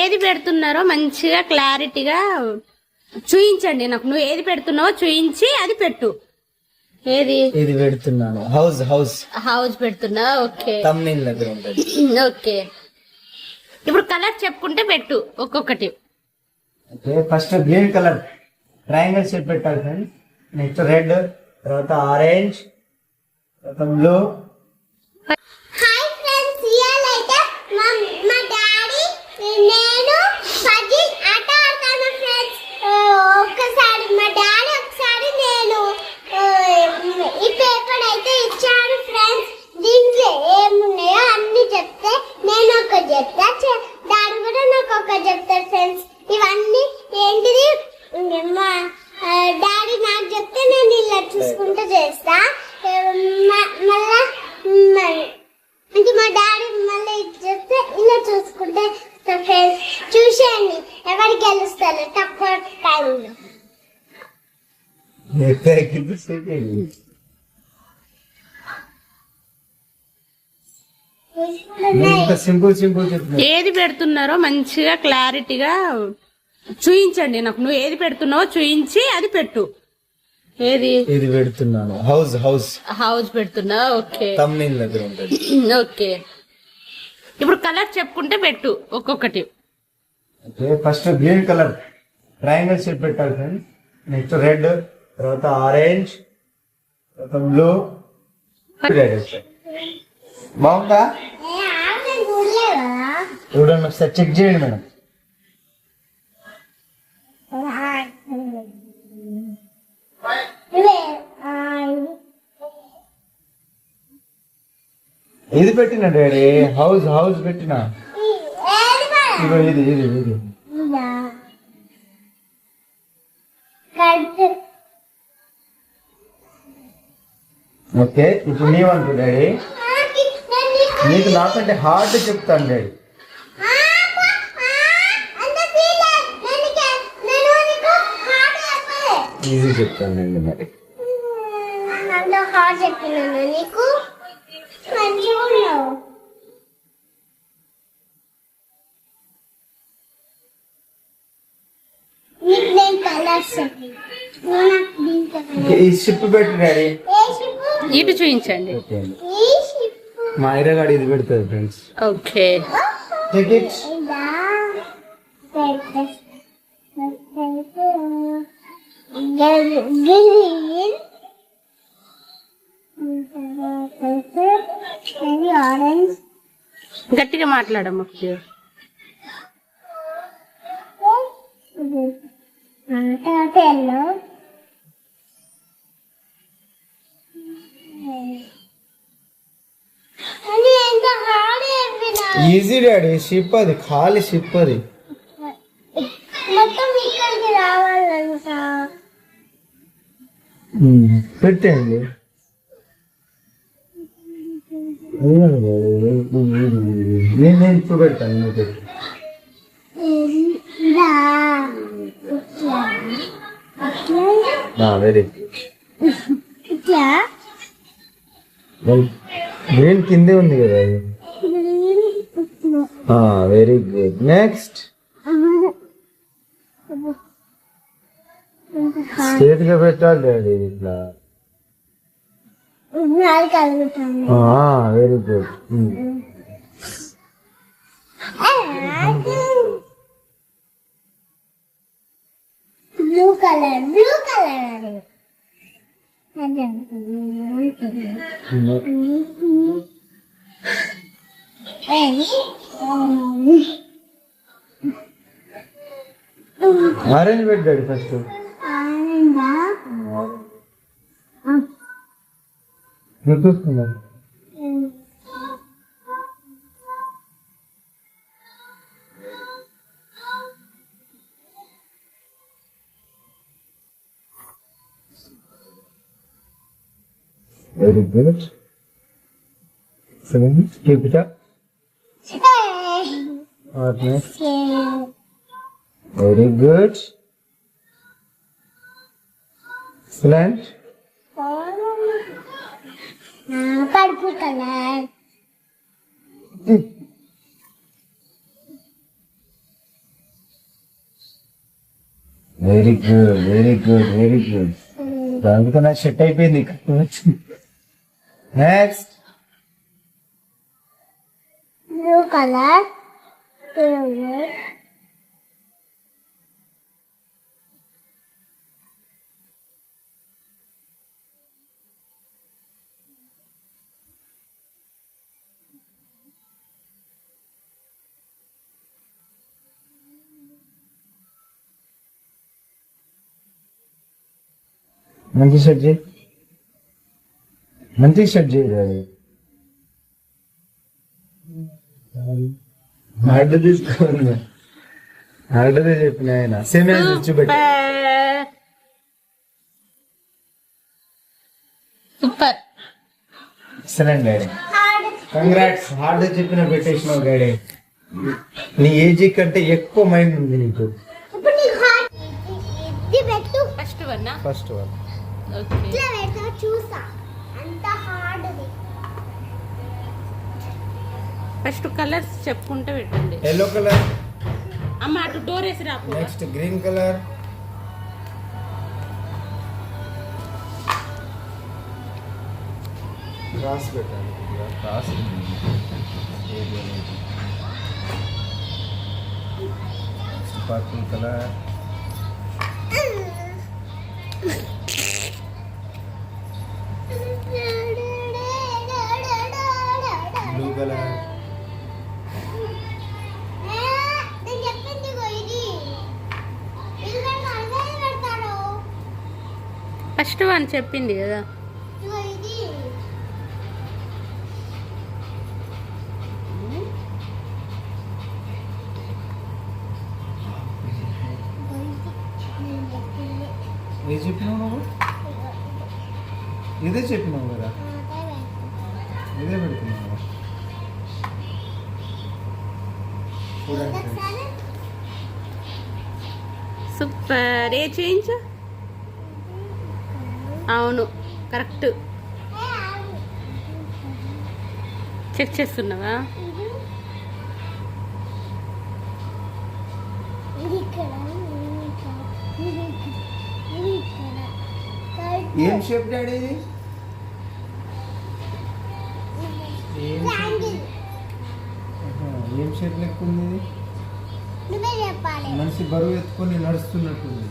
ఏది పెడుతున్నారో మంచిగా క్లారిటీగా చూయించండి నాకు. నువ్వు ఏది పెడుతున్నావో చూయించి అది పెట్టు. ఏది ఇది పెడుతున్నాను. హౌస్ పెడుతున్నా. ఓకే తమ్నెయిల్ దగ్గర ఉంటది. ఓకే ఇప్పుడు కలర్ చెప్పుకుంటే పెట్టు ఒక్కొక్కటి. First green colour triangle shape పెట్టాలి ఫ్రెండ్స్. నెక్స్ట్ రెడ్, తర్వాత ఆరెంజ్, తర్వాత బ్లూ. హాయ్ ఫ్రెండ్స్, ఇయాల అయితే మా డాడీ నేను పజిల్ ఆట ఆడతాను ఫ్రెండ్స్. ఒక్కసారి మా డాడీ ఒకసారి నేను ఈ పేపర్ అయితే ఇచ్చాడు ఫ్రెండ్స్. దీంట్లో ఏమున్నాయో అన్ని చెప్తే నేను ఒక చెప్తా, డాడీ కూడా నాకు ఒక చెప్తారు ఫ్రెండ్స్. ఇవన్నీ ఏంటిది మా డాడీ నాకు చెప్తే నేను ఇలా చూసుకుంటూ చేస్తా. మళ్ళా మా డాడీ మళ్ళీ చెప్తే ఇలా చూసుకుంటే ఫ్రెండ్స్ చూసేయండి ఎవరు గెలుస్తారు తక్కువ టైంలో. ఏది పెడుతున్నారో మంచిగా క్లారిటీగా చూయించండి నాకు. నువ్వు ఏది పెడుతున్నావో చూయించి అది పెట్టు. ఏది ఇది పెడుతున్నాను. హౌస్ పెడుతున్నా. ఓకే తమ్నెయిల్ దగ్గర ఉంటది. ఓకే ఇప్పుడు కలర్ చెప్పుకుంటే పెట్టు ఒక్కొక్కటి. First green colour triangle shape పెట్టాలి ఫ్రెండ్స్. నెక్స్ట్ రెడ్, తర్వాత ఆరెంజ్, తర్వాత బ్లూ. బాగుందా? చూడండి ఒకసారి చెక్ చేయండి మేడం. ఇది పెట్టిన డాడీ హౌస్ పెట్టిన. ఇది ఓకే ఇప్పుడు నీవంటు డాడీ. నీకు నాకంటే హార్డ్ చెప్తాను డాడీ. ఈజీ చెప్తానండి మరి. హార్డ్ చెప్పినాను నీకు మంచిగా ఉన్నావు. ఈ షిప్ పెట్టు డాడీ. ఇటు చూపించండి. మా ఐరగాడి ఇది పెడుతుంది ఫ్రెండ్స్. Okay orange. గట్టిగా మాట్లాడమ్మా. Easy daddy. షిప్ అది ఖాళీ షిప్ అది. మొత్తం ఇక్కడికి రావాలంట. పెట్టండి. నేను ఇప్పుడు పెడతాను. Very good. గ్రీన్ కిందే ఉంది కదా అది. Very good. నెక్స్ట్ స్ట్రేట్ గా పెట్టాలి డాడీ ఇట్లా. Very good. Blue colour orange పెట్టు డాడీ ఫస్ట్. చూస్తున్నారు. Very good. Keep it up. What next? Very good. Excellent. పడుపు colour. Very good, very good, very good. దానికి నాకు సెట్ అయిపోయింది. Next blue colour. మంచి సెట్ చేయి, మంచి సెట్ చేయాలి. హార్డ్ తీసుకోండి, హార్డ్దే చెప్పిన ఆయన సేమ్ చూపెట్టి. Super. Excellent daddy, congrats. Hard చెప్పిన పెట్టేసినావు డాడీ. నీ ఏజీ కంటే ఎక్కువ మైండ్ ఉంది నీకు. ఇప్పుడు నీ హార్ట్ ఇది పెట్టు. First one. First one. Okay. ఇట్లా పెడతా చూసా అంత హార్డ్ ఇది. ఫస్ట్ కలర్స్ చెప్పుకుంటే పెట్టండి. Yellow colour. అమ్మ అటు డోర్ వేసి రాకు. Next green colour. క్రాస్ పెట్టాలి, cross. Next purple colour. Blue colour. నేను చెప్పింది ఇగో ఇది. ఇది అదే పెడతాను. ఫస్ట్ వన్ చెప్పింది కదా. ఇగో ఇది. ఏ చెప్పినావు నువ్వు? ఇదే చెప్పినావు కదా, ఇదే పెడుతున్నావు కదా. చూడండి, సూపర్. ఏ చేంజ్? అవును కరెక్ట్. చెక్ చేస్తున్నావా? ఏం షేప్ డాడీ ఇది? ఏం షేప్ లెక్క ఉంది ఇది? నువ్వే చెప్పాలి. మనిషి బరువు ఎత్తుకొని నడుస్తున్నట్టుంది.